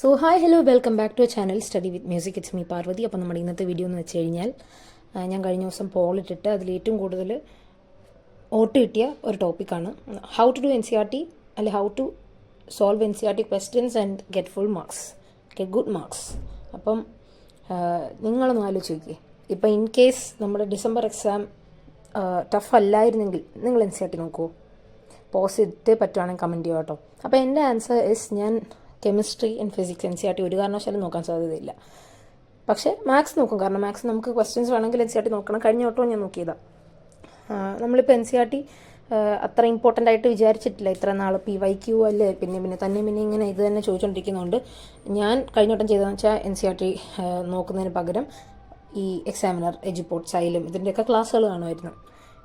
So hi hello welcome back to channel study with music. It's me Parvathi. അപ്പോൾ നമ്മുടെ ഇന്നത്തെ video എന്ന് വെച്ച് കഴിഞ്ഞാൽ ഞാൻ കഴിഞ്ഞ ദിവസം പോളിട്ടിട്ട് അതിൽ ഏറ്റവും കൂടുതൽ വോട്ട് കിട്ടിയ ഒരു ടോപ്പിക്കാണ് how to do N C R T അല്ലെ how to solve N C R T questions and get full marks, get good marks. അപ്പം നിങ്ങളൊന്ന് ആലോചിച്ച് നോക്കിയേ, ഇപ്പം ഇൻ കേസ് നമ്മുടെ ഡിസംബർ എക്സാം ടഫ് അല്ലായിരുന്നെങ്കിൽ നിങ്ങൾ എൻ സി ആർ ടി നോക്കുമോ? പോസിറ്റ് പറ്റുവാണെങ്കിൽ കമൻറ്റ് ചെയ്യുക കേട്ടോ. അപ്പോൾ എൻ്റെ ആൻസർ ഇസ് ഞാൻ chemistry and physics N C R T ഒരു കാരണവശാലും നോക്കാൻ സാധ്യതയില്ല. പക്ഷേ മാത്സ് നോക്കും, കാരണം മാത്സ് നമുക്ക് ക്വസ്റ്റ്യൻസ് വേണമെങ്കിൽ എൻ സി ആർ ടി നോക്കണം. കഴിഞ്ഞ വട്ടവും ഞാൻ നോക്കിയതാണ്. നമ്മളിപ്പോൾ എൻ സി ആർ ടി അത്ര ഇമ്പോർട്ടൻ്റ് ആയിട്ട് വിചാരിച്ചിട്ടില്ല ഇത്ര നാൾ. PYQ അല്ലേ, പിന്നെ തന്നെ ഇങ്ങനെ ഇത് തന്നെ ചോദിച്ചുകൊണ്ടിരിക്കുന്നതുകൊണ്ട് ഞാൻ കഴിഞ്ഞ വട്ടം ചെയ്തതെന്ന് വെച്ചാൽ എൻ സി ആർ ടി നോക്കുന്നതിന് പകരം ഈ എക്സാമിനർ, എജുപോർട്ട്, സൈലം ഇതിൻ്റെയൊക്കെ ക്ലാസ്സുകൾ കാണുമായിരുന്നു.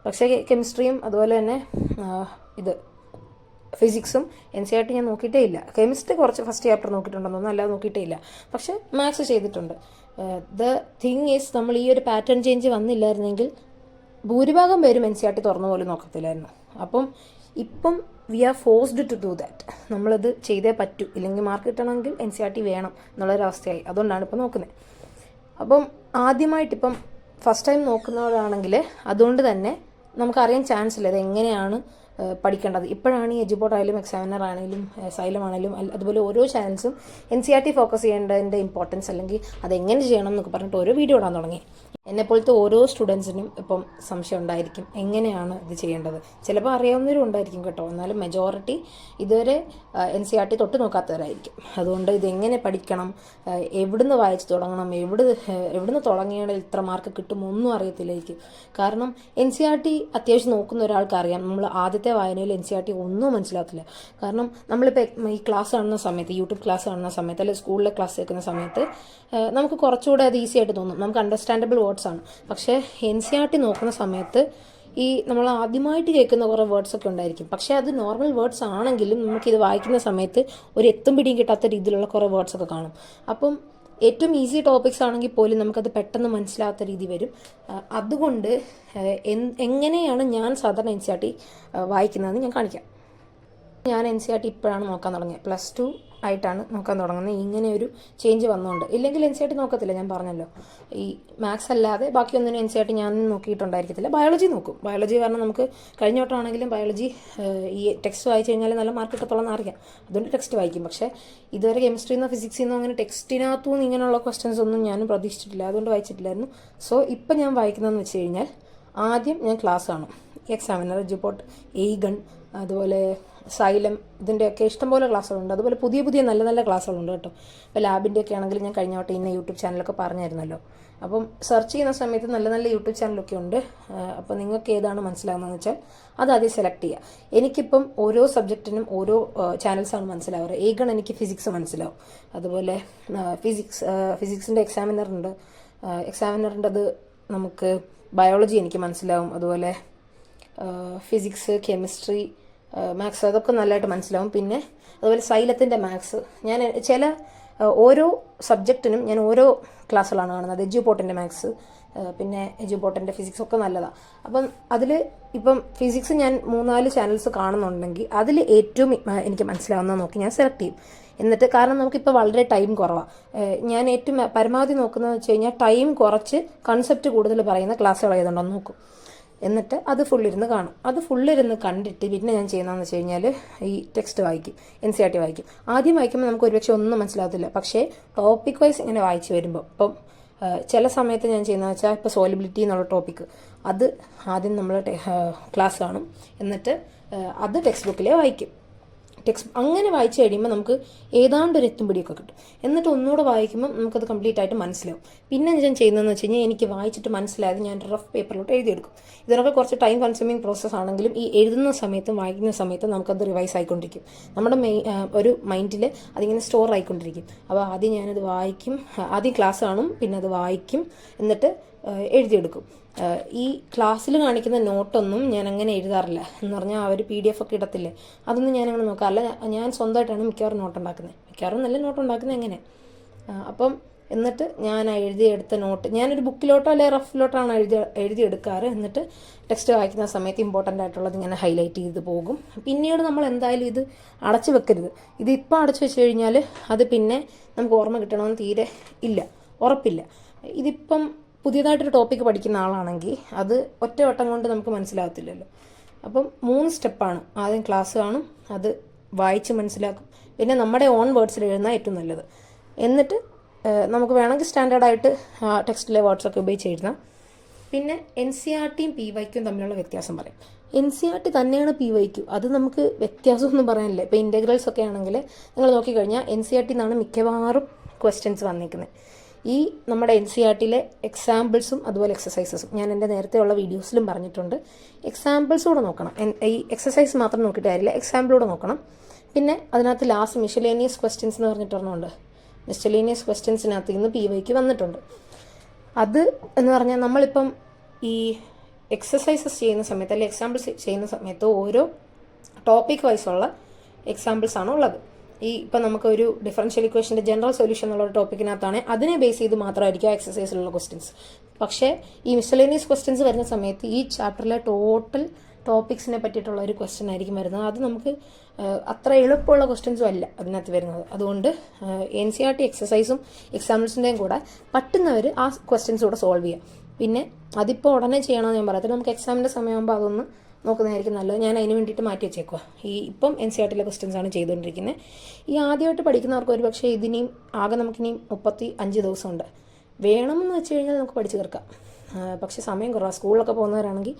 പക്ഷേ കെമിസ്ട്രിയും അതുപോലെ തന്നെ ഇത് ഫിസിക്സും എൻ സി ആർ ടി ഞാൻ നോക്കിയിട്ടേ ഇല്ല. കെമിസ്ട്രി കുറച്ച് ഫസ്റ്റ് ചാപ്റ്റർ നോക്കിയിട്ടുണ്ടെന്നൊന്നും അല്ലാതെ നോക്കിയിട്ടേ ഇല്ല. പക്ഷേ മാത്സ് ചെയ്തിട്ടുണ്ട്. ദ തിങ് ഈസ്, നമ്മൾ ഈ ഒരു പാറ്റേൺ ചേഞ്ച് വന്നില്ലായിരുന്നെങ്കിൽ ഭൂരിഭാഗം പേരും എൻ സി ആർ ടി തുറന്ന പോലും നോക്കത്തില്ലായിരുന്നു. അപ്പം ഇപ്പം we are forced to do that. നമ്മളത് ചെയ്തേ പറ്റൂ, ഇല്ലെങ്കിൽ മാർക്ക് കിട്ടണമെങ്കിൽ എൻ സി ആർ ടി വേണം എന്നുള്ളൊരവസ്ഥയായി. അതുകൊണ്ടാണ് ഇപ്പം നോക്കുന്നത്. അപ്പം ആദ്യമായിട്ടിപ്പം ഫസ്റ്റ് ടൈം നോക്കുന്നവരാണെങ്കിൽ അതുകൊണ്ട് തന്നെ നമുക്കറിയാൻ ചാൻസ് ഇല്ല ഇത് എങ്ങനെയാണ് പഠിക്കേണ്ടത്. ഇപ്പോഴാണ് ഈ എജുപോർട്ട് ആയാലും എക്സാമിനർ ആണെങ്കിലും സൈലം ആണെങ്കിലും അതുപോലെ ഓരോ ചാനൽസും N C R T focus ചെയ്യേണ്ടതിൻ്റെ ഇമ്പോർട്ടൻസ് അല്ലെങ്കിൽ അതെങ്ങനെ ചെയ്യണം എന്നൊക്കെ പറഞ്ഞിട്ട് ഓരോ വീഡിയോ ഇടാൻ തുടങ്ങി. എന്നെപ്പോലത്തെ ഓരോ സ്റ്റുഡൻസിനും ഇപ്പം സംശയം ഉണ്ടായിരിക്കും എങ്ങനെയാണ് ഇത് ചെയ്യേണ്ടത്. ചിലപ്പോൾ അറിയാവുന്നവരും ഉണ്ടായിരിക്കും കേട്ടോ, എന്നാലും മെജോറിറ്റി ഇതുവരെ എൻ സി ആർ ടി തൊട്ട് നോക്കാത്തവരായിരിക്കും. അതുകൊണ്ട് ഇതെങ്ങനെ പഠിക്കണം, എവിടുന്ന് വായിച്ച് തുടങ്ങണം, എവിടുന്ന് തുടങ്ങിയാൽ ഇത്ര മാർക്ക് കിട്ടും ഒന്നും അറിയത്തില്ലായിരിക്കും. കാരണം എൻ സി ആർ ടി അത്യാവശ്യം നോക്കുന്ന ഒരാൾക്ക് അറിയാം നമ്മൾ ആദ്യത്തെ വായനയിൽ എൻ സി ആർ ടി ഒന്നും മനസ്സിലാകത്തില്ല. കാരണം നമ്മളിപ്പോൾ ഈ ക്ലാസ് കാണുന്ന സമയത്ത്, യൂട്യൂബ് ക്ലാസ് കാണുന്ന സമയത്ത് അല്ലെങ്കിൽ സ്കൂളിലെ ക്ലാസ് കേൾക്കുന്ന സമയത്ത് നമുക്ക് കുറച്ചുകൂടെ അത് ഈസി ആയിട്ട് തോന്നും, നമുക്ക് അണ്ടർസ്റ്റാൻഡബിൾ വേർഡ്സ് ആണ്. പക്ഷേ എൻ സി ആർ ടി നോക്കുന്ന സമയത്ത് ഈ നമ്മൾ ആദ്യമായിട്ട് കേൾക്കുന്ന കുറേ വേർഡ്സ് ഒക്കെ ഉണ്ടായിരിക്കും. പക്ഷേ അത് നോർമൽ വേർഡ്സ് ആണെങ്കിലും നമുക്കിത് വായിക്കുന്ന സമയത്ത് ഒരു എത്തും പിടിയും കിട്ടാത്ത രീതിയിലുള്ള കുറേ വേർഡ്സ് ഒക്കെ കാണും. അപ്പം ഏറ്റവും ഈസി ടോപ്പിക്സ് ആണെങ്കിൽ പോലും നമുക്കത് പെട്ടെന്ന് മനസ്സിലാകാത്ത രീതി വരും. അതുകൊണ്ട് എങ്ങനെയാണ് ഞാൻ സാധാരണ എൻ സി ആർ ടി വായിക്കുന്നതെന്ന് ഞാൻ കാണിക്കാം. ഞാൻ എൻ സി ആർ ടി ഇപ്പോഴാണ് നോക്കാൻ തുടങ്ങിയത്, +2 ആയിട്ടാണ് നോക്കാൻ തുടങ്ങുന്നത്. ഇങ്ങനെ ഒരു ചേഞ്ച് വന്നുകൊണ്ട്, ഇല്ലെങ്കിൽ എൻ സി ആർ ടി നോക്കത്തില്ല. ഞാൻ പറഞ്ഞല്ലോ, ഈ മാത്സ് അല്ലാതെ ബാക്കിയൊന്നിനും എൻ സി ആർ ടി ഞാൻ നോക്കിയിട്ടുണ്ടായിരിക്കത്തില്ല. ബയോളജി നോക്കും. ബയോളജി കാരണം നമുക്ക് കഴിഞ്ഞ വട്ടമാണെങ്കിലും ബയോളജി ഈ ടെക്സ്റ്റ് വായിച്ചു കഴിഞ്ഞാൽ നല്ല മാർക്ക് കിട്ടത്തുള്ളതെന്ന് അറിയാം, അതുകൊണ്ട് ടെക്സ്റ്റ് വായിക്കും. പക്ഷേ ഇതുവരെ കെമിസ്ട്രിയിൽ നിന്നോ ഫിസിക്സിൽ നിന്നോ അങ്ങനെ ടെക്സ്റ്റിനകത്തുനിന്ന് ഇങ്ങനെയുള്ള ക്വസ്റ്റ്യൻസ് ഒന്നും ഞാനും പ്രതീക്ഷിച്ചിട്ടില്ല, അതുകൊണ്ട് വായിച്ചിട്ടില്ലായിരുന്നു. സോ ഇപ്പം ഞാൻ വായിക്കുന്നതെന്ന് വെച്ച് കഴിഞ്ഞാൽ ആദ്യം ഞാൻ ക്ലാസ് കാണും. എക്സാമിനർ, എജുപോർട്ട്, എയ്ഗൺ, അതുപോലെ സൈലം, ഇതിൻ്റെയൊക്കെ ഇഷ്ടംപോലെ ക്ലാസ്സുകളുണ്ട്. അതുപോലെ പുതിയ പുതിയ നല്ല നല്ല ക്ലാസ്സുകളുണ്ട് കേട്ടോ. ഇപ്പോൾ ലാബിൻ്റെയൊക്കെ ആണെങ്കിൽ ഞാൻ കഴിഞ്ഞ വട്ടം ഇന്ന യൂട്യൂബ് ചാനലൊക്കെ പറഞ്ഞായിരുന്നല്ലോ. അപ്പം സെർച്ച് ചെയ്യുന്ന സമയത്ത് നല്ല നല്ല യൂട്യൂബ് ചാനലൊക്കെ ഉണ്ട്. അപ്പോൾ നിങ്ങൾക്ക് ഏതാണ് മനസ്സിലാകുന്നതെന്ന് വെച്ചാൽ അത് ആദ്യം സെലക്ട് ചെയ്യുക. എനിക്കിപ്പം ഓരോ സബ്ജക്റ്റിനും ഓരോ ചാനൽസാണ് മനസ്സിലാവുക. എയ്ഗൺ എനിക്ക് ഫിസിക്സ് മനസ്സിലാവും. അതുപോലെ ഫിസിക്സിൻ്റെ എക്സാമിനറിൻ്റെ അത് നമുക്ക് ബയോളജി എനിക്ക് മനസ്സിലാവും. അതുപോലെ ഫിസിക്സ്, കെമിസ്ട്രി, മാത്സ് അതൊക്കെ നല്ലതായിട്ട് മനസ്സിലാവും. പിന്നെ അതുപോലെ സൈലത്തിൻ്റെ മാത്സ് ഞാൻ ഓരോ സബ്ജക്റ്റിനും ഞാൻ ഓരോ ക്ലാസ്സുകളാണ് കാണുന്നത്. എജുപോർട്ടിൻ്റെ മാത്സ്, പിന്നെ എജുപോർട്ടിൻ്റെ ഫിസിക്സ് ഒക്കെ നല്ലതാണ്. അപ്പം അതിൽ ഇപ്പം ഫിസിക്സ് ഞാൻ 3-4 ചാനൽസ് കാണുന്നുണ്ടെങ്കിൽ അതിൽ ഏറ്റവും എനിക്ക് മനസ്സിലാവുന്നത് നോക്കി ഞാൻ സെലക്ട് ചെയ്യും. എന്നിട്ട് കാരണം നമുക്കിപ്പോൾ വളരെ ടൈം കുറവാണ്. ഞാൻ ഏറ്റവും പരമാവധി നോക്കുന്നതെന്ന് വെച്ച് കഴിഞ്ഞാൽ ടൈം കുറച്ച് കൺസെപ്റ്റ് കൂടുതൽ പറയുന്ന ക്ലാസ്സുകൾ ഏതുണ്ടെന്ന് നോക്കും. എന്നിട്ട് അത് ഫുള്ളിരുന്ന് കാണും. അത് ഫുള്ളിരുന്ന് കണ്ടിട്ട് പിന്നെ ഞാൻ ചെയ്യുന്നതെന്ന് വെച്ച് കഴിഞ്ഞാൽ ഈ ടെക്സ്റ്റ് വായിക്കും, എൻ സി ആർ ടി വായിക്കും. ആദ്യം വായിക്കുമ്പോൾ നമുക്ക് ഒരുപക്ഷെ ഒന്നും മനസ്സിലാകത്തില്ല. പക്ഷേ ടോപ്പിക് വൈസ് ഇങ്ങനെ വായിച്ച് വരുമ്പോൾ ഇപ്പം ചില സമയത്ത് ഞാൻ ചെയ്യുന്നതെന്ന് വെച്ചാൽ ഇപ്പോൾ സോലിബിലിറ്റി എന്നുള്ള ടോപ്പിക്ക് അത് ആദ്യം നമ്മൾ ക്ലാസ് കാണും. എന്നിട്ട് അത് ടെക്സ്റ്റ് ബുക്കിലേ വായിക്കും. അങ്ങനെ വായിച്ചു കഴിയുമ്പോൾ നമുക്ക് ഏതാണ്ട് ഒരു എത്തുംപിടിയൊക്കെ കിട്ടും. എന്നിട്ട് ഒന്നുകൂടെ വായിക്കുമ്പോൾ നമുക്കത് കംപ്ലീറ്റ് ആയിട്ട് മനസ്സിലാവും. പിന്നെ ഞാൻ ചെയ്യുന്നതെന്ന് വെച്ച് കഴിഞ്ഞാൽ എനിക്ക് വായിച്ചിട്ട് മനസ്സിലായത് ഞാൻ റഫ് പേപ്പറിലോട്ട് എഴുതിയെടുക്കും. ഇതിനൊക്കെ കുറച്ച് ടൈം കൺസ്യൂമിങ് പ്രോസസ്സ് ആണെങ്കിലും ഈ എഴുതുന്ന സമയത്തും വായിക്കുന്ന സമയത്തും നമുക്കത് റിവൈസ് ആയിക്കൊണ്ടിരിക്കും. നമ്മുടെ ഒരു മൈൻഡിൽ അതിങ്ങനെ സ്റ്റോർ ആയിക്കൊണ്ടിരിക്കും. അപ്പോൾ ആദ്യം ഞാനത് വായിക്കും, ആദ്യം ക്ലാസ് കാണും, പിന്നെ അത് വായിക്കും, എന്നിട്ട് എഴുതിയെടുക്കും. ഈ ക്ലാസ്സിൽ കാണിക്കുന്ന നോട്ടൊന്നും ഞാൻ അങ്ങനെ എഴുതാറില്ല. എന്ന് പറഞ്ഞാൽ അവർ PDF ഒക്കെ ഇടത്തില്ലേ, അതൊന്നും ഞാനങ്ങനെ നോക്കാറില്ല. ഞാൻ സ്വന്തമായിട്ടാണ് മിക്കവാറും നോട്ട് ഉണ്ടാക്കുന്നത്. മിക്കവാറും നല്ല നോട്ട് ഉണ്ടാക്കുന്നത് എങ്ങനെ. അപ്പം എന്നിട്ട് ഞാൻ എഴുതിയെടുത്ത നോട്ട് ഞാനൊരു ബുക്കിലോട്ടോ അല്ലെങ്കിൽ റഫിലോട്ടാണ് എഴുതിയെടുക്കാറ്. എന്നിട്ട് ടെക്സ്റ്റ് വായിക്കുന്ന സമയത്ത് ഇമ്പോർട്ടൻ്റ് ആയിട്ടുള്ളത് ഇങ്ങനെ ഹൈലൈറ്റ് ചെയ്ത് പോകും. പിന്നീട് നമ്മൾ എന്തായാലും ഇത് അടച്ചു വെക്കരുത്. ഇതിപ്പോൾ അടച്ചു വെച്ച് കഴിഞ്ഞാൽ അത് പിന്നെ നമുക്ക് ഓർമ്മ കിട്ടണമെന്ന് തീരെ ഇല്ല, ഉറപ്പില്ല. ഇതിപ്പം പുതിയതായിട്ടൊരു ടോപ്പിക്ക് പഠിക്കുന്ന ആളാണെങ്കിൽ അത് ഒറ്റ വട്ടം കൊണ്ട് നമുക്ക് മനസ്സിലാകത്തില്ലല്ലോ. അപ്പം 3 സ്റ്റെപ്പാണ്. ആദ്യം ക്ലാസ് കാണും, അത് വായിച്ച് മനസ്സിലാക്കും, പിന്നെ നമ്മുടെ ഓൺ വേർഡ്സിൽ എഴുതുന്ന ഏറ്റവും നല്ലത്. എന്നിട്ട് നമുക്ക് വേണമെങ്കിൽ സ്റ്റാൻഡേർഡായിട്ട് ടെക്സ്റ്റിലെ വേർഡ്സൊക്കെ ഉപയോഗിച്ച് എഴുതാം. പിന്നെ NCERT യും PYQ തമ്മിലുള്ള വ്യത്യാസം പറയാം. NCERT തന്നെയാണ് PYQ, അത് നമുക്ക് വ്യത്യാസമൊന്നും പറയാനില്ല. ഇപ്പോൾ ഇൻറ്റഗ്രൽസ് ഒക്കെ ആണെങ്കിൽ നിങ്ങൾ നോക്കിക്കഴിഞ്ഞാൽ NCERT നിന്നാണ് മിക്കവാറും ക്വസ്റ്റ്യൻസ് വന്നിരിക്കുന്നത്. ഈ നമ്മുടെ NCERTയിലെ എക്സാമ്പിൾസും അതുപോലെ എക്സസൈസസും ഞാൻ എൻ്റെ നേരത്തെയുള്ള വീഡിയോസിലും പറഞ്ഞിട്ടുണ്ട്. എക്സാമ്പിൾസ് കൂടെ നോക്കണം. ഈ എക്സസൈസ് മാത്രം നോക്കിയിട്ട് കാര്യമില്ല, എക്സാമ്പിളൂടെ നോക്കണം. പിന്നെ അതിനകത്ത് ലാസ്റ്റ് മിഷലേനിയസ് ക്വസ്റ്റ്യൻസ് എന്ന് പറഞ്ഞിട്ടൊരെണ്ണമുണ്ട്. മിഷലേനിയസ് ക്വസ്റ്റ്യൻസിനകത്ത് ഇന്ന് PYQ വന്നിട്ടുണ്ട്. അത് എന്ന് പറഞ്ഞാൽ നമ്മളിപ്പം ഈ എക്സസൈസസ് ചെയ്യുന്ന സമയത്ത് അല്ലെങ്കിൽ എക്സാമ്പിൾസ് ചെയ്യുന്ന സമയത്ത് ഓരോ ടോപ്പിക് വൈസുള്ള എക്സാമ്പിൾസാണ് ഉള്ളത്. ഇപ്പം നമുക്കൊരു ഡിഫറൻഷ്യൽ ഇക്വേഷൻ്റെ ജനറൽ സൊല്യൂഷൻ എന്നുള്ള ടോപ്പിക്കിനകത്താണ് അതിനെ ബേസ് ചെയ്ത് മാത്രമായിരിക്കും എക്സസൈസിലുള്ള ക്വസ്റ്റ്യൻസ്. പക്ഷേ ഈ മിസലേനിയസ് ക്വസ്റ്റ്യൻസ് വരുന്ന സമയത്ത് ഈ ചാപ്റ്ററിലെ ടോട്ടൽ ടോപ്പിക്സിനെ പറ്റിയിട്ടുള്ള ഒരു ക്വസ്റ്റ്യൻ ആയിരിക്കും വരുന്നത്. അത് നമുക്ക് അത്ര എളുപ്പമുള്ള ക്വസ്റ്റ്യൻസും അല്ല അതിനകത്ത് വരുന്നത്. അതുകൊണ്ട് NCERT എക്സസൈസും എക്സാമ്പിൾസിൻ്റെയും കൂടെ പറ്റുന്നവർ ആ ക്വസ്റ്റ്യൻസ് കൂടെ സോൾവ് ചെയ്യാം. പിന്നെ അതിപ്പോൾ ഉടനെ ചെയ്യണമെന്ന് ഞാൻ പറയത്തില്ല, നമുക്ക് എക്സാമിൻ്റെ സമയമാകുമ്പോൾ അതൊന്ന് നോക്കുന്നതായിരിക്കും നല്ലത്. ഞാൻ അതിന് വേണ്ടിയിട്ട് മാറ്റി വെച്ചേക്കുക. ഇപ്പം NCERTയിലെ ക്വസ്റ്റ്യൻസാണ് ചെയ്തുകൊണ്ടിരിക്കുന്നത്. ഈ ആദ്യമായിട്ട് പഠിക്കുന്നവർക്ക് ഒരു പക്ഷേ ഇതിനെയും ആകെ നമുക്കിനിയും 35 ദിവസമുണ്ട്. വേണമെന്ന് വെച്ച് കഴിഞ്ഞാൽ നമുക്ക് പഠിച്ചു തീർക്കാം. പക്ഷേ സമയം കുറവാണ്. സ്കൂളിലൊക്കെ പോകുന്നവരാണെങ്കിൽ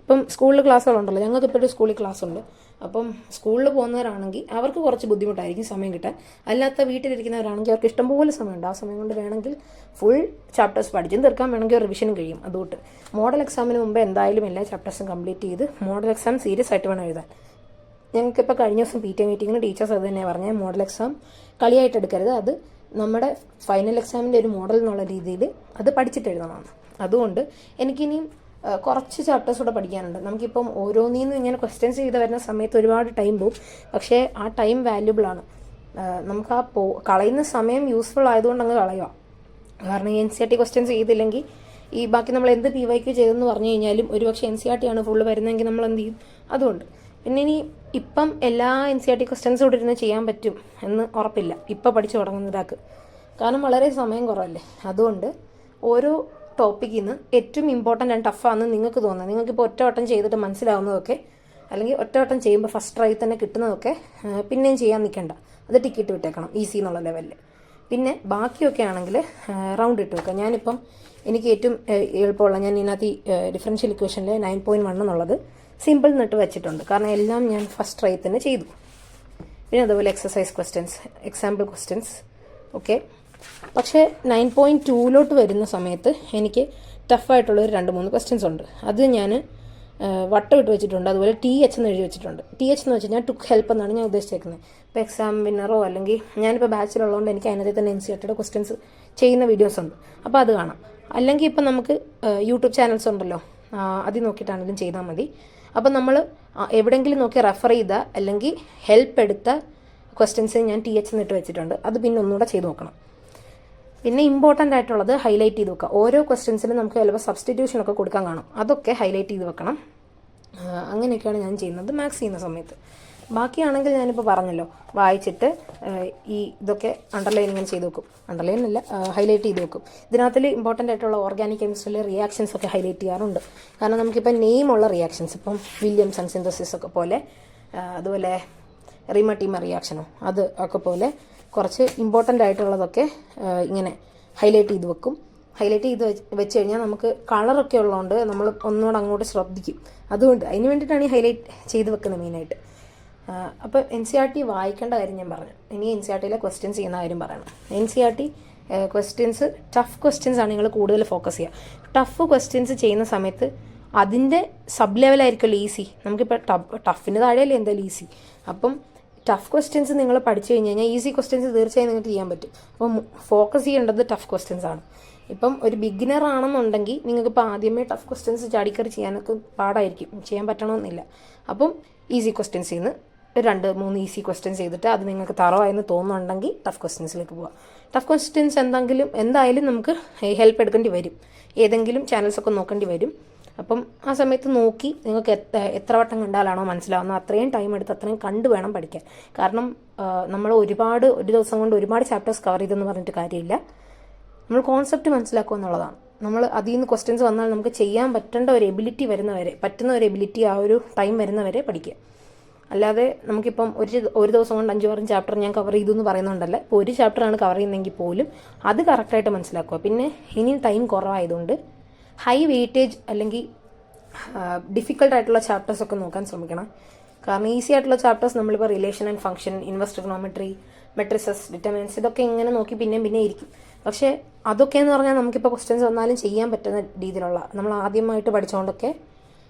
ഇപ്പം സ്കൂളിൽ ക്ലാസ്സുകളുണ്ടല്ലോ, ഞങ്ങൾക്ക് ഇപ്പോൾ ഒരു സ്കൂളിൽ ക്ലാസ് ഉണ്ട്. അപ്പം സ്കൂളിൽ പോകുന്നവരാണെങ്കിൽ അവർക്ക് കുറച്ച് ബുദ്ധിമുട്ടായിരിക്കും സമയം കിട്ടാൻ. അല്ലാത്ത വീട്ടിലിരിക്കുന്നവരാണെങ്കിൽ അവർക്ക് ഇഷ്ടംപോലെ സമയമുണ്ട്. ആ സമയം കൊണ്ട് വേണമെങ്കിൽ ഫുൾ ചാപ്റ്റേഴ്സ് പഠിച്ചും തീർക്കാൻ, വേണമെങ്കിൽ റിവിഷനും കഴിയും. അതുകൊണ്ട് മോഡൽ എക്സാമിന് മുമ്പ് എന്തായാലും എല്ലാ ചാപ്റ്റേഴ്സും കംപ്ലീറ്റ് ചെയ്ത് മോഡൽ എക്സാം സീരിയസ് ആയിട്ട് വേണം എഴുതാൻ. ഞങ്ങൾക്കിപ്പോൾ കഴിഞ്ഞ ദിവസം PTA മീറ്റിങ്ങിന് ടീച്ചേഴ്സ് അത് തന്നെ പറഞ്ഞാൽ മോഡൽ എക്സാം കളിയായിട്ട് എടുക്കരുത്, അത് നമ്മുടെ ഫൈനൽ എക്സാമിൻ്റെ ഒരു മോഡൽ എന്നുള്ള രീതിയിൽ അത് പഠിച്ചിട്ട് എഴുതണമെന്ന്. അതുകൊണ്ട് എനിക്കിനിയും കുറച്ച് ചാപ്റ്റേഴ്സ് കൂടെ പഠിക്കാനുണ്ട്. നമുക്കിപ്പം ഓരോന്നിന്നും ഇങ്ങനെ ക്വസ്റ്റ്യൻസ് ചെയ്ത് വരുന്ന സമയത്ത് ഒരുപാട് ടൈം പോകും. പക്ഷേ ആ ടൈം വാല്യുബിൾ ആണ്. നമുക്ക് ആ കളയുന്ന സമയം യൂസ്ഫുൾ ആയതുകൊണ്ട് അങ്ങ് കളയുക. കാരണം NCERT ക്വസ്റ്റ്യൻസ് ചെയ്തില്ലെങ്കിൽ ഈ ബാക്കി നമ്മൾ എന്ത് PYQ ചെയ്തെന്ന് പറഞ്ഞു കഴിഞ്ഞാലും ഒരുപക്ഷെ NCERT ആണ് ഫുള്ള് വരുന്നതെങ്കിൽ നമ്മൾ എന്ത് ചെയ്യും? അതുകൊണ്ട് പിന്നെ ഇപ്പം എല്ലാ NCERT ക്വസ്റ്റ്യൻസ് കൂടെ ഇരുന്ന് ചെയ്യാൻ പറ്റും എന്ന് ഉറപ്പില്ല ഇപ്പം പഠിച്ചു തുടങ്ങുന്നതാക്ക്. കാരണം വളരെ സമയം കുറവല്ലേ. അതുകൊണ്ട് ഓരോ ടോപ്പിക്കിൽ നിന്ന് ഏറ്റവും ഇമ്പോർട്ടൻ്റ് ആൻഡ് ടഫാണെന്ന് നിങ്ങൾക്ക് തോന്നുന്നത്, നിങ്ങൾക്കിപ്പോൾ ഒറ്റവട്ടം ചെയ്തിട്ട് മനസ്സിലാവുന്നതൊക്കെ അല്ലെങ്കിൽ ഒറ്റവട്ടം ചെയ്യുമ്പോൾ ഫസ്റ്റ് ട്രൈ തന്നെ കിട്ടുന്നതൊക്കെ പിന്നെയും ചെയ്യാൻ നിൽക്കേണ്ട, അത് ടിക്കറ്റ് വിട്ടേക്കണം ഈസി എന്നുള്ള ലെവലിൽ. പിന്നെ ബാക്കിയൊക്കെ ആണെങ്കിൽ റൗണ്ട് ഇട്ട് വെക്കുക. ഞാനിപ്പം എനിക്ക് ഏറ്റവും എളുപ്പമുള്ള ഞാൻ ഇതിനകത്ത് ഡിഫറൻഷ്യൽ ഇക്വേഷനിൽ 9.1 എന്നുള്ളത് സിമ്പിൾ എന്നിട്ട് വെച്ചിട്ടുണ്ട്. കാരണം എല്ലാം ഞാൻ ഫസ്റ്റ് ട്രൈ തന്നെ ചെയ്തു. പിന്നെ അതുപോലെ exercise questions, example questions okay. പക്ഷേ 9.2 വരുന്ന സമയത്ത് എനിക്ക് ടഫായിട്ടുള്ളൊരു 2-3 ക്വസ്റ്റ്യൻസ് ഉണ്ട്. അത് ഞാൻ വട്ടം ഇട്ട് വെച്ചിട്ടുണ്ട്. അതുപോലെ TH എന്ന് എഴുതി വെച്ചിട്ടുണ്ട്. TH എന്ന് വെച്ച് കഴിഞ്ഞാൽ ടുക്ക് ഹെൽപ്പ് എന്നാണ് ഞാൻ ഉദ്ദേശിച്ചേക്കുന്നത്. ഇപ്പോൾ എക്സാം വിന്നറോ അല്ലെങ്കിൽ ഞാനിപ്പോൾ ബാച്ചിലുള്ളതുകൊണ്ട് എനിക്ക് അതിനകത്ത് തന്നെ NCERTയുടെ ക്വസ്റ്റ്യൻസ് ചെയ്യുന്ന വീഡിയോസ് ഉണ്ട്, അപ്പോൾ അത് കാണാം. അല്ലെങ്കിൽ ഇപ്പം നമുക്ക് യൂട്യൂബ് ചാനൽസ് ഉണ്ടല്ലോ, അതിൽ നോക്കിയിട്ടാണെങ്കിലും ചെയ്താൽ മതി. അപ്പം നമ്മൾ എവിടെയെങ്കിലും നോക്കി റെഫർ ചെയ്ത അല്ലെങ്കിൽ ഹെൽപ്പ് എടുത്ത ക്വസ്റ്റ്യൻസ് ഞാൻ TH എന്നിട്ട് വെച്ചിട്ടുണ്ട്. അത് പിന്നെ ഒന്നുകൂടെ ചെയ്ത് നോക്കണം. പിന്നെ ഇമ്പോർട്ടൻ്റ് ആയിട്ടുള്ളത് ഹൈലൈറ്റ് ചെയ്ത് വെക്കുക. ഓരോ ക്വസ്റ്റ്യൻസിലും നമുക്ക് ചിലപ്പോൾ സബ്സ്റ്റിറ്റ്യൂഷനൊക്കെ കൊടുക്കാൻ കാണും, അതൊക്കെ ഹൈലൈറ്റ് ചെയ്ത് വെക്കണം. അങ്ങനെയൊക്കെയാണ് ഞാൻ ചെയ്യുന്നത് മാത്സ് ചെയ്യുന്ന സമയത്ത്. ബാക്കിയാണെങ്കിൽ ഞാനിപ്പോൾ പറഞ്ഞല്ലോ, വായിച്ചിട്ട് ഇതൊക്കെ അണ്ടർലൈൻ ഇങ്ങനെ ചെയ്ത് വെക്കും. അണ്ടർലൈൻ അല്ല, ഹൈലൈറ്റ് ചെയ്ത് വെക്കും. ഇതിനകത്തിൽ ഇമ്പോർട്ടൻ്റ് ആയിട്ടുള്ള ഓർഗാനിക് കെമിസ്ട്രിയിലെ റിയാക്ഷൻസ് ഒക്കെ ഹൈലൈറ്റ് ചെയ്യാറുണ്ട്. കാരണം നമുക്കിപ്പോൾ നെയിമുള്ള റിയാക്ഷൻസ്, ഇപ്പം വില്യംസൺ സിന്തസിസ് ഒക്കെ പോലെ, അതുപോലെ റിമട്ടീമ റിയാക്ഷനോ അത് ഒക്കെ പോലെ കുറച്ച് ഇമ്പോർട്ടൻ്റ് ആയിട്ടുള്ളതൊക്കെ ഇങ്ങനെ ഹൈലൈറ്റ് ചെയ്ത് വെക്കും. ഹൈലൈറ്റ് ചെയ്ത് വെച്ച് കഴിഞ്ഞാൽ നമുക്ക് കളറൊക്കെ ഉള്ളതുകൊണ്ട് നമ്മൾ ഒന്നുകൂടെ അങ്ങോട്ട് ശ്രദ്ധിക്കും. അതുകൊണ്ട് അതിന് വേണ്ടിയിട്ടാണ് ഈ ഹൈലൈറ്റ് ചെയ്ത് വെക്കുന്നത് മെയിനായിട്ട്. അപ്പോൾ NCERT വായിക്കേണ്ട കാര്യം ഞാൻ പറഞ്ഞു. ഇനി NCERTയിലെ ക്വസ്റ്റ്യൻസ് ചെയ്യുന്ന കാര്യം പറയണം. NCERT ക്വസ്റ്റ്യൻസ് ടഫ് ക്വസ്റ്റ്യൻസ് ആണ് നിങ്ങൾ കൂടുതൽ ഫോക്കസ് ചെയ്യുക. ടഫ് ക്വസ്റ്റ്യൻസ് ചെയ്യുന്ന സമയത്ത് അതിൻ്റെ സബ് ലെവലായിരിക്കുമല്ലോ ഈസി. നമുക്കിപ്പോൾ ടഫിന് താഴെയല്ലേ എന്തായാലും ഈസി. അപ്പം ടഫ് ക്വസ്റ്റ്യൻസ് നിങ്ങൾ പഠിച്ചു കഴിഞ്ഞ് കഴിഞ്ഞാൽ ഈസി ക്വസ്റ്റ്യൻസ് തീർച്ചയായും നിങ്ങൾക്ക് ചെയ്യാൻ പറ്റും. അപ്പം ഫോക്കസ് ചെയ്യേണ്ടത് ടഫ് ക്വസ്റ്റ്യൻസ് ആണ്. ഇപ്പം ഒരു ബിഗിനർ ആണെന്നുണ്ടെങ്കിൽ നിങ്ങൾക്കിപ്പോൾ ആദ്യമേ ടഫ് ക്വസ്റ്റ്യൻസ് ചാടിക്കറി ചെയ്യാനൊക്കെ പാടായിരിക്കും, ചെയ്യാൻ പറ്റണമെന്നില്ല. അപ്പം ഈസി ക്വസ്റ്റ്യൻസിൽ നിന്ന് 2-3 ഈസി ക്വസ്റ്റ്യൻസ് ചെയ്തിട്ട് അത് നിങ്ങൾക്ക് തറവായെന്ന് തോന്നുന്നുണ്ടെങ്കിൽ ടഫ് ക്വസ്റ്റ്യൻസിലേക്ക് പോവാം. ടഫ് ക്വസ്റ്റ്യൻസ് എന്തായാലും നമുക്ക് ഹെൽപ്പ് എടുക്കേണ്ടി വരും, ഏതെങ്കിലും ചാനൽസൊക്കെ നോക്കേണ്ടി വരും. അപ്പം ആ സമയത്ത് നോക്കി നിങ്ങൾക്ക് എത്ര വട്ടം കണ്ടാലാണോ മനസ്സിലാവുന്നത് അത്രയും ടൈം എടുത്ത് അത്രയും കണ്ടു വേണം പഠിക്കാൻ. കാരണം നമ്മൾ ഒരു ദിവസം കൊണ്ട് ഒരുപാട് ചാപ്റ്റേഴ്സ് കവർ ചെയ്തെന്ന് പറഞ്ഞിട്ട് കാര്യമില്ല. നമ്മൾ കോൺസെപ്റ്റ് മനസ്സിലാക്കുക എന്നുള്ളതാണ്. നമ്മൾ അതിൽ നിന്ന് ക്വസ്റ്റ്യൻസ് വന്നാൽ നമുക്ക് ചെയ്യാൻ പറ്റുന്ന ഒരു എബിലിറ്റി ആ ഒരു ടൈം വരുന്നവരെ പഠിക്കുക. അല്ലാതെ നമുക്കിപ്പം ഒരു ദിവസം കൊണ്ട് 5-6 ചാപ്റ്റർ ഞാൻ കവർ ചെയ്തു എന്ന് പറയുന്നുണ്ടല്ല. ഇപ്പോൾ ഒരു ചാപ്റ്ററാണ് കവർ ചെയ്യുന്നതെങ്കിൽ പോലും അത് കറക്റ്റായിട്ട് മനസ്സിലാക്കുക. പിന്നെ ഇനി ടൈം കുറവായതുകൊണ്ട് ഹൈ വെയിറ്റേജ് അല്ലെങ്കിൽ ഡിഫിക്കൽട്ടായിട്ടുള്ള ചാപ്റ്റേഴ്സൊക്കെ നോക്കാൻ ശ്രമിക്കണം. കാരണം ഈസി ആയിട്ടുള്ള ചാപ്റ്റേഴ്സ് നമ്മളിപ്പോൾ relation and function, inverse trigonometry, matrices, determinants ഇതൊക്കെ ഇങ്ങനെ നോക്കി പിന്നെ ഇരിക്കും. പക്ഷേ അതൊക്കെയെന്ന് പറഞ്ഞാൽ നമുക്കിപ്പോൾ ക്വസ്റ്റ്യൻസ് വന്നാലും ചെയ്യാൻ പറ്റുന്ന രീതിയിലുള്ള, നമ്മൾ ആദ്യമായിട്ട് പഠിച്ചുകൊണ്ടൊക്കെ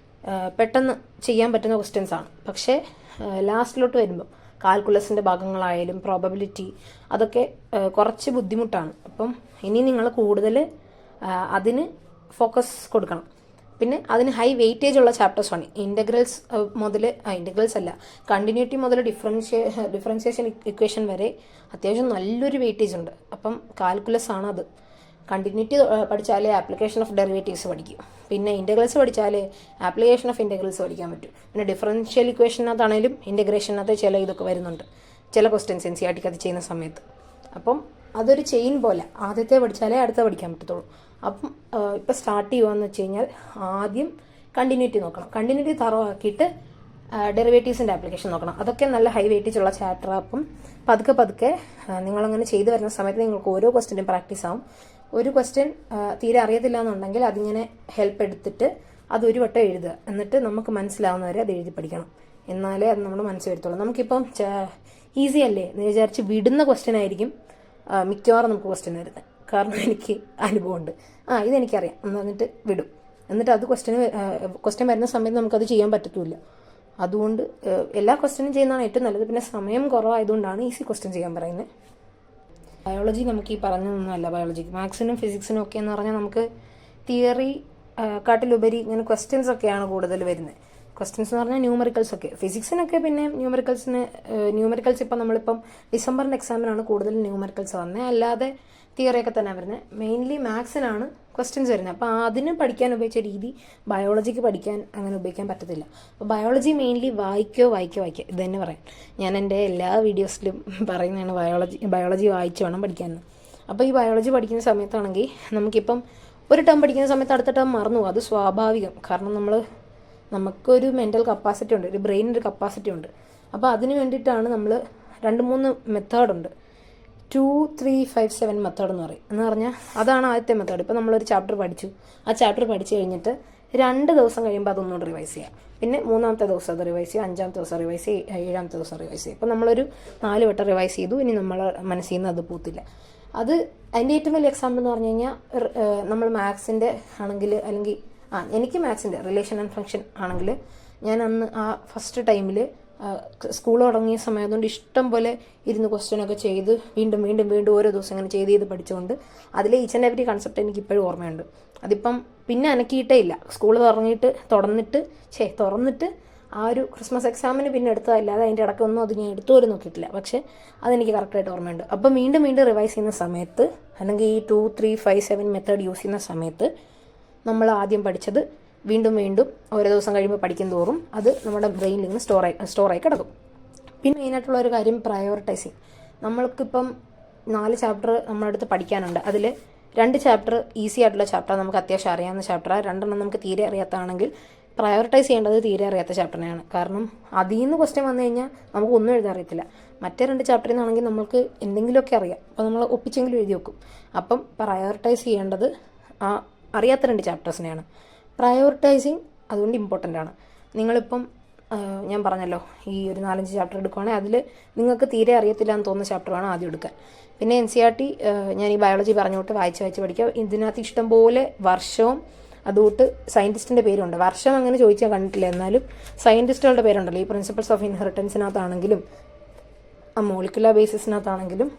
പെട്ടെന്ന് ചെയ്യാൻ പറ്റുന്ന ക്വസ്റ്റ്യൻസാണ്. പക്ഷേ ലാസ്റ്റിലോട്ട് വരുമ്പോൾ കാൽക്കുലസിൻ്റെ ഭാഗങ്ങളായാലും പ്രോബബിലിറ്റി അതൊക്കെ കുറച്ച് ബുദ്ധിമുട്ടാണ്. അപ്പം ഇനി നിങ്ങൾ കൂടുതൽ അതിന് ഫോക്കസ് കൊടുക്കണം. പിന്നെ അതിന് ഹൈ വെയിറ്റേജ് ഉള്ള ചാപ്റ്റേഴ്സാണ്. ഇൻ്റഗ്രൽസ് അല്ല, കണ്ടിന്യൂറ്റി മുതൽ ഡിഫറൻഷിയേഷൻ ഇക്വേഷൻ വരെ അത്യാവശ്യം നല്ലൊരു വെയിറ്റേജ് ഉണ്ട്. അപ്പം കാൽക്കുലസ് ആണ് അത്. കണ്ടിന്യൂറ്റി പഠിച്ചാലേ ആപ്ലിക്കേഷൻ ഓഫ് ഡെറിവേറ്റീവ്സ് പഠിക്കും. പിന്നെ ഇൻ്റഗ്രൽസ് പഠിച്ചാലേ ആപ്ലിക്കേഷൻ ഓഫ് ഇൻ്റഗ്രൽസ് പഠിക്കാൻ പറ്റും. പിന്നെ ഡിഫറൻഷ്യൽ ഇക്വേഷനകത്താണേലും ഇൻ്റഗ്രേഷനകത്ത് ചില ഇതൊക്കെ വരുന്നുണ്ട്, ചില ക്വസ്റ്റ്യൻസ് NCERT അത് ചെയ്യുന്ന സമയത്ത്. അപ്പം അതൊരു ചെയിൻ പോലെ ആദ്യത്തെ പഠിച്ചാലേ അടുത്ത പഠിക്കാൻ പറ്റത്തുള്ളൂ. അപ്പം ഇപ്പോൾ സ്റ്റാർട്ട് ചെയ്യുകയെന്ന് വെച്ച് കഴിഞ്ഞാൽ ആദ്യം കണ്ടിന്യൂറ്റി നോക്കണം. കണ്ടിന്യൂറ്റി തറവാക്കിയിട്ട് ഡെറിവേറ്റീവ്സിൻ്റെ ആപ്ലിക്കേഷൻ നോക്കണം. അതൊക്കെ നല്ല ഹൈ വെയിറ്റേജ് ഉള്ള ചാപ്റ്റർ. അപ്പം പതുക്കെ നിങ്ങളങ്ങനെ ചെയ്തു വരുന്ന സമയത്ത് നിങ്ങൾക്ക് ഓരോ ക്വസ്റ്റ്യനും പ്രാക്ടീസ് ആവും. ഒരു ക്വസ്റ്റ്യൻ തീരെ അറിയത്തില്ല എന്നുണ്ടെങ്കിൽ അതിങ്ങനെ ഹെൽപ്പ് എടുത്തിട്ട് അതൊരു വട്ടം എഴുതുക. എന്നിട്ട് നമുക്ക് മനസ്സിലാവുന്നവരെ അത് എഴുതി പഠിക്കണം. എന്നാലേ അത് നമ്മുടെ മനസ്സിൽ വരുത്തുള്ളൂ. നമുക്കിപ്പം ഈസി അല്ലേ എന്ന് വിചാരിച്ച് വിടുന്ന ക്വസ്റ്റ്യൻ ആയിരിക്കും മിക്കവാറും നമുക്ക് ക്വസ്റ്റ്യൻ വരുന്നത്. കാരണം എനിക്ക് അനുഭവമുണ്ട്. ഇതെനിക്കറിയാം എന്ന് പറഞ്ഞിട്ട് വിടും. എന്നിട്ട് അത് ക്വസ്റ്റ്യൻ വരുന്ന സമയത്ത് നമുക്കത് ചെയ്യാൻ പറ്റത്തില്ല. അതുകൊണ്ട് എല്ലാ ക്വസ്റ്റ്യനും ചെയ്യുന്നതാണ് ഏറ്റവും നല്ലത്. പിന്നെ സമയം കുറവായതുകൊണ്ടാണ് ഈസി ക്വസ്റ്റ്യൻ ചെയ്യാൻ പറയുന്നത്. ബയോളജി നമുക്ക് ഈ പറഞ്ഞതൊന്നുമല്ല. ബയോളജിക്ക് മാത്സിനും ഫിസിക്സിനും ഒക്കെ എന്ന് പറഞ്ഞാൽ നമുക്ക് തിയറി കാട്ടിലുപരി ഇങ്ങനെ ക്വസ്റ്റ്യൻസ് ഒക്കെയാണ് കൂടുതൽ വരുന്നത്. ക്വസ്റ്റ്യൻസ് എന്ന് പറഞ്ഞാൽ ന്യൂമറിക്കൽസ് ഒക്കെ. ഫിസിക്സിനൊക്കെ പിന്നെ ന്യൂമറിക്കൽസ് ഇപ്പം നമ്മളിപ്പം ഡിസംബറിൻ്റെ എക്സാമിനാണ് കൂടുതൽ ന്യൂമറിക്കൽസ് വന്നത്. അല്ലാതെ തിയറിയൊക്കെ തന്നെ വരുന്നത്. മെയിൻലി മാത്സിനാണ് ക്വസ്റ്റ്യൻസ് വരുന്നത്. അപ്പോൾ അതിന് പഠിക്കാൻ ഉപയോഗിച്ച രീതി ബയോളജിക്ക് പഠിക്കാൻ അങ്ങനെ ഉപയോഗിക്കാൻ പറ്റത്തില്ല. അപ്പോൾ ബയോളജി മെയിൻലി വായിക്കുക ഇത് തന്നെ പറയാം. ഞാൻ എൻ്റെ എല്ലാ വീഡിയോസിലും പറയുന്നതാണ് ബയോളജി വായിച്ച് വേണം പഠിക്കാമെന്ന്. അപ്പോൾ ഈ ബയോളജി പഠിക്കുന്ന സമയത്താണെങ്കിൽ നമുക്കിപ്പം ഒരു ടേം പഠിക്കുന്ന സമയത്ത് അടുത്ത ടേം മറന്നു പോകും. അത് സ്വാഭാവികം. കാരണം നമുക്കൊരു മെൻ്റൽ കപ്പാസിറ്റി ഉണ്ട്, ഒരു ബ്രെയിനൊരു കപ്പാസിറ്റി ഉണ്ട്. അപ്പോൾ അതിന് വേണ്ടിയിട്ടാണ് നമ്മൾ 2-3 മെത്തേഡുണ്ട്. 2, 3, 5, 7 മെത്തേഡ് എന്ന് പറഞ്ഞാൽ അതാണ് ആദ്യത്തെ മെത്തേഡ്. ഇപ്പോൾ നമ്മളൊരു ചാപ്റ്റർ പഠിച്ചു. ആ ചാപ്റ്റർ പഠിച്ചു കഴിഞ്ഞിട്ട് 2 ദിവസം കഴിയുമ്പോൾ അതൊന്നുകൂടി റിവൈസ് ചെയ്യാം. പിന്നെ 3-ാമത്തെ ദിവസം അത് റിവൈസ് ചെയ്യുക, 5-ാമത്തെ ദിവസം റിവൈസ് ചെയ്യുക, 7-ാമത്തെ ദിവസം റിവൈസ് ചെയ്യുക. ഇപ്പോൾ നമ്മളൊരു 4 വട്ടം റിവൈസ് ചെയ്തു. ഇനി നമ്മൾ മനസ്സിൽ നിന്ന് അത് പൂത്തില്ല. അത് അതിൻ്റെ ഏറ്റവും വലിയ എക്സാമ്പിൾ എന്ന് പറഞ്ഞു കഴിഞ്ഞാൽ നമ്മൾ മാത്സിൻ്റെ ആണെങ്കിൽ അല്ലെങ്കിൽ എനിക്ക് മാത്സിൻ്റെ റിലേഷൻ ആൻഡ് ഫംഗ്ഷൻ ആണെങ്കിൽ ഞാൻ അന്ന് ആ ഫസ്റ്റ് ടൈമിൽ സ്കൂൾ തുടങ്ങിയ സമയം അതുകൊണ്ട് ഇഷ്ടം പോലെ ഇരുന്ന് ക്വസ്റ്റ്യനൊക്കെ ചെയ്ത് വീണ്ടും ഓരോ ദിവസം ഇങ്ങനെ ചെയ്ത് പഠിച്ചുകൊണ്ട് അതിലെ ഈച്ച് ആൻഡ് എവരി കൺസെപ്റ്റ് എനിക്ക് ഇപ്പോഴും ഓർമ്മയുണ്ട്. അതിപ്പം പിന്നെ അനക്കിയിട്ടേ ഇല്ല. സ്കൂൾ തുറന്നിട്ട് ആ ഒരു ക്രിസ്മസ് എക്സാമിന് പിന്നെ എടുത്തതല്ലാതെ അതിൻ്റെ ഇടയ്ക്കൊന്നും അത് ഞാൻ എടുത്തുപോലും നോക്കിയിട്ടില്ല. പക്ഷേ അതെനിക്ക് കറക്റ്റായിട്ട് ഓർമ്മയുണ്ട്. അപ്പം വീണ്ടും റിവൈസ് ചെയ്യുന്ന സമയത്ത് അല്ലെങ്കിൽ ഈ 2, 3, 5, 7 മെത്തേഡ് യൂസ് ചെയ്യുന്ന സമയത്ത് നമ്മൾ ആദ്യം പഠിച്ചത് വീണ്ടും ഓരോ ദിവസം കഴിയുമ്പോൾ പഠിക്കും തോറും അത് നമ്മുടെ ബ്രെയിനിൽ നിന്ന് സ്റ്റോറായി കിടക്കും. പിന്നെ മെയിനായിട്ടുള്ള ഒരു കാര്യം പ്രയോറിറ്റൈസിങ്. നമ്മൾക്കിപ്പം 4 ചാപ്റ്റർ നമ്മളടുത്ത് പഠിക്കാനുണ്ട്. അതിൽ 2 ചാപ്റ്റർ ഈസി ആയിട്ടുള്ള ചാപ്റ്റർ, നമുക്ക് അത്യാവശ്യം അറിയാവുന്ന ചാപ്റ്റർ. 2 നമുക്ക് തീരെ അറിയാത്തതാണെങ്കിൽ പ്രയോറിറ്റൈസ് ചെയ്യേണ്ടത് തീരെ അറിയാത്ത ചാപ്റ്ററിനെയാണ്. കാരണം അതിൽ നിന്ന് ക്വസ്റ്റ്യൻ വന്നു കഴിഞ്ഞാൽ നമുക്ക് ഒന്നും എഴുതാൻ അറിയത്തില്ല. മറ്റേ 2 ചാപ്റ്ററിൽ നിന്നാണെങ്കിൽ നമ്മൾക്ക് എന്തെങ്കിലുമൊക്കെ അറിയാം. അപ്പോൾ നമ്മൾ ഒപ്പിച്ചെങ്കിലും എഴുതി വെക്കും. അപ്പം പ്രയോറിറ്റൈസ് ചെയ്യേണ്ടത് ആ അറിയാത്ത 2 ചാപ്റ്റേഴ്സിനെയാണ്. പ്രയോറിറ്റൈസിങ് അതുകൊണ്ട് ഇമ്പോർട്ടൻ്റ് ആണ്. നിങ്ങളിപ്പം ഞാൻ പറഞ്ഞല്ലോ ഈ ഒരു 4-5 ചാപ്റ്റർ എടുക്കുകയാണെങ്കിൽ അതിൽ നിങ്ങൾക്ക് തീരെ അറിയത്തില്ല എന്ന് തോന്നുന്ന ചാപ്റ്റർ വേണം ആദ്യം എടുക്കാൻ. പിന്നെ NCERT ഞാൻ ഈ ബയോളജി പറഞ്ഞുകൊണ്ട് വായിച്ച് പഠിക്കുക. ഇതിനകത്ത് ഇഷ്ടംപോലെ വർഷവും അതുകൊണ്ട് സയൻറ്റിസ്റ്റിൻ്റെ പേരുണ്ട്. വർഷം അങ്ങനെ ചോദിച്ചാൽ കണ്ടിട്ടില്ല. എന്നാലും സയൻറ്റിസ്റ്റുകളുടെ പേരുണ്ടല്ലോ. ഈ പ്രിൻസിപ്പിൾസ് ഓഫ് ഇൻഹെറിറ്റൻസിനകത്താണെങ്കിലും മോളിക്കുലർ ബേസിസിനകത്താണെങ്കിലും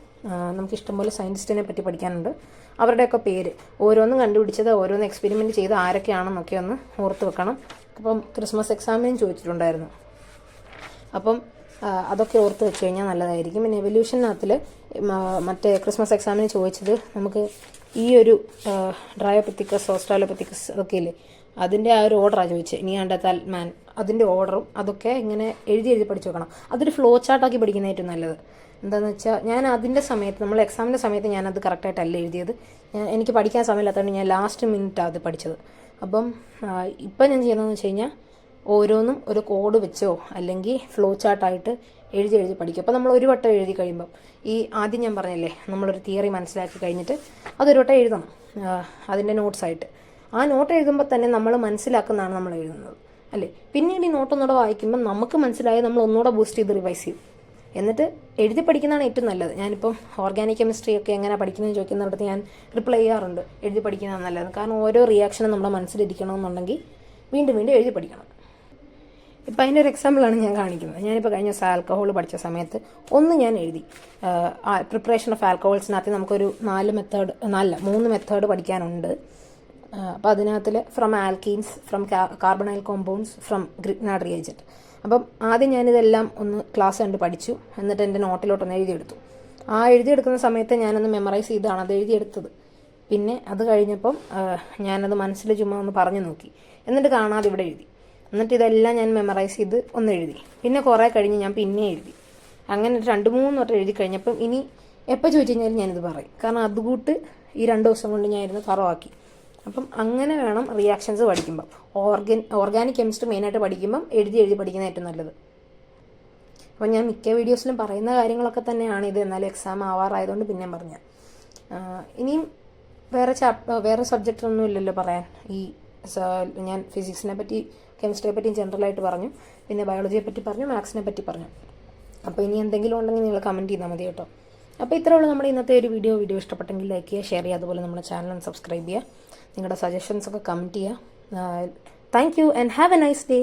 നമുക്ക് ഇഷ്ടംപോലെ സയൻറ്റിസ്റ്റിനെ പറ്റി പഠിക്കാനുണ്ട്. അവരുടെയൊക്കെ പേര് ഓരോന്നും കണ്ടുപിടിച്ചത്, ഓരോന്ന് എക്സ്പെരിമെൻറ്റ് ചെയ്ത് ആരൊക്കെയാണെന്നൊക്കെ ഒന്ന് ഓർത്ത് വെക്കണം. അപ്പം ക്രിസ്മസ് എക്സാമിനും ചോദിച്ചിട്ടുണ്ടായിരുന്നു. അപ്പം അതൊക്കെ ഓർത്ത് വെച്ച് കഴിഞ്ഞാൽ നല്ലതായിരിക്കും. പിന്നെ എവല്യൂഷനകത്തിൽ മറ്റേ ക്രിസ്മസ് എക്സാമിന് ചോദിച്ചത് നമുക്ക് ഈ ഒരു ഡ്രയോപത്തിക്കസ് ഓസ്ട്രാലോപത്തിക്കസ് അതൊക്കെ ഇല്ലേ, അതിൻ്റെ ആ ഒരു ഓർഡറാണ് ചോദിച്ചത്. നിയാണ്ടർതാൽ മാൻ അതിൻ്റെ ഓർഡറും അതൊക്കെ ഇങ്ങനെ എഴുതി പഠിച്ചു വെക്കണം. അതൊരു ഫ്ലോ ചാർട്ടാക്കി പഠിക്കുന്ന ഏറ്റവും നല്ലത്. എന്താണെന്ന് വെച്ചാൽ ഞാൻ അതിൻ്റെ സമയത്ത് നമ്മൾ എക്സാമിൻ്റെ സമയത്ത് ഞാനത് കറക്റ്റായിട്ടല്ല എഴുതിയത്. എനിക്ക് പഠിക്കാൻ സമയമില്ലാത്തതുകൊണ്ട് ഞാൻ ലാസ്റ്റ് മിനിറ്റാണ് അത് പഠിച്ചത്. അപ്പം ഇപ്പം ഞാൻ ചെയ്യുന്നതെന്ന് വെച്ച് കഴിഞ്ഞാൽ ഓരോന്നും ഒരു കോഡ് വെച്ചോ അല്ലെങ്കിൽ ഫ്ലോ ചാർട്ടായിട്ട് എഴുതി പഠിക്കും. അപ്പോൾ നമ്മൾ ഒരു വട്ടം എഴുതി കഴിയുമ്പം ആദ്യം ഞാൻ പറഞ്ഞില്ലേ, നമ്മളൊരു തിയറി മനസ്സിലാക്കി കഴിഞ്ഞിട്ട് അതൊരു വട്ടം എഴുതണം അതിൻ്റെ നോട്ട്സായിട്ട്. ആ നോട്ട് എഴുതുമ്പോൾ തന്നെ നമ്മൾ മനസ്സിലാക്കുന്നതാണ് നമ്മൾ എഴുതുന്നത് അല്ലേ. പിന്നീട് ഈ നോട്ടൊന്നുകൂടെ വായിക്കുമ്പോൾ നമുക്ക് മനസ്സിലായി നമ്മൾ ഒന്നുകൂടെ ബൂസ്റ്റ് ചെയ്ത് റിവൈസ് ചെയ്യും. എന്നിട്ട് എഴുതി പഠിക്കുന്നതാണ് ഏറ്റവും നല്ലത്. ഞാനിപ്പം ഓർഗാനിക് കെമിസ്ട്രി ഒക്കെ എങ്ങനെ പഠിക്കുന്നതെന്ന് ചോദിക്കുന്നിടത്ത് ഞാൻ റിപ്ലൈ ചെയ്യാറുണ്ട്, എഴുതി പഠിക്കുന്നതാണ് നല്ലത്. കാരണം ഓരോ റിയാക്ഷനും നമ്മുടെ മനസ്സിലിരിക്കണമെന്നുണ്ടെങ്കിൽ വീണ്ടും എഴുതി പഠിക്കണം. ഇപ്പം അതിൻ്റെ ഒരു എക്സാമ്പിളാണ് ഞാൻ കാണിക്കുന്നത്. ഞാനിപ്പോൾ കഴിഞ്ഞ ദിവസം ആൽക്കഹോൾ പഠിച്ച സമയത്ത് ഞാൻ എഴുതി പ്രിപ്പറേഷൻ ഓഫ് ആൽക്കഹോൾസിനകത്ത് നമുക്കൊരു 3 മെത്തേഡ് പഠിക്കാനുണ്ട്. അപ്പോൾ അതിനകത്തിൽ from alkenes, from carbonyl compounds, from Grignard reagent. അപ്പം ആദ്യം ഞാനിതെല്ലാം ഒന്ന് ക്ലാസ് കണ്ട് പഠിച്ചു. എന്നിട്ട് എൻ്റെ നോട്ടിലോട്ടൊന്ന് എഴുതിയെടുത്തു. എഴുതിയെടുക്കുന്ന സമയത്ത് ഞാനൊന്ന് മെമ്മറൈസ് ചെയ്താണ് അത് എഴുതിയെടുത്തത്. പിന്നെ അത് കഴിഞ്ഞപ്പം ഞാനത് മനസ്സിൽ ചുമ്മാ ഒന്ന് പറഞ്ഞു നോക്കി. എന്നിട്ട് കാണാതെ ഇവിടെ എഴുതി. എന്നിട്ട് ഇതെല്ലാം ഞാൻ മെമ്മറൈസ് ചെയ്ത് ഒന്ന് എഴുതി. പിന്നെ കുറേ കഴിഞ്ഞ് ഞാൻ പിന്നെ എഴുതി. അങ്ങനെ 2-3 വട്ടം എഴുതി കഴിഞ്ഞപ്പം ഇനി എപ്പോൾ ചോദിച്ചു കഴിഞ്ഞാലും ഞാനിത് പറയും. കാരണം അതുകൂട്ട് ഈ 2 ദിവസം കൊണ്ട് ഞാൻ ഇരുന്ന് തറവാക്കി. അപ്പം അങ്ങനെ വേണം റിയാക്ഷൻസ് പഠിക്കുമ്പം. ഓർഗാനിക് കെമിസ്ട്രി മെയിനായിട്ട് പഠിക്കുമ്പം എഴുതി പഠിക്കുന്ന ഏറ്റവും നല്ലത്. അപ്പം ഞാൻ മിക്ക വീഡിയോസിലും പറയുന്ന കാര്യങ്ങളൊക്കെ തന്നെയാണ് ഇത്. എന്നാലും എക്സാം ആവാറായതുകൊണ്ട് പിന്നെയും പറഞ്ഞ. ഇനിയും വേറെ സബ്ജക്റ്റൊന്നും ഇല്ലല്ലോ പറയാൻ. ഞാൻ ഫിസിക്സിനെ പറ്റി, കെമിസ്ട്രിയെ പറ്റി ജനറലായിട്ട് പറഞ്ഞു, പിന്നെ ബയോളജിയെ പറ്റി പറഞ്ഞു, മാത്സിനെ പറ്റി പറഞ്ഞു. അപ്പോൾ ഇനി എന്തെങ്കിലും ഉണ്ടെങ്കിൽ നിങ്ങൾ കമൻറ്റ് ചെയ്താൽ മതി കേട്ടോ. അപ്പോൾ ഇത്രയേ ഉള്ളൂ നമ്മുടെ ഇന്നത്തെ ഒരു വീഡിയോ ഇഷ്ടപ്പെട്ടെങ്കിൽ ലൈക്ക് ചെയ്യുക, ഷെയർ ചെയ്യുക, അതുപോലെ നമ്മുടെ ചാനൽ സബ്സ്ക്രൈബ് ചെയ്യുക. നിങ്ങളുടെ സജഷൻസൊക്കെ കമൻറ്റ് ചെയ്യുക. Thank you and have A nice day.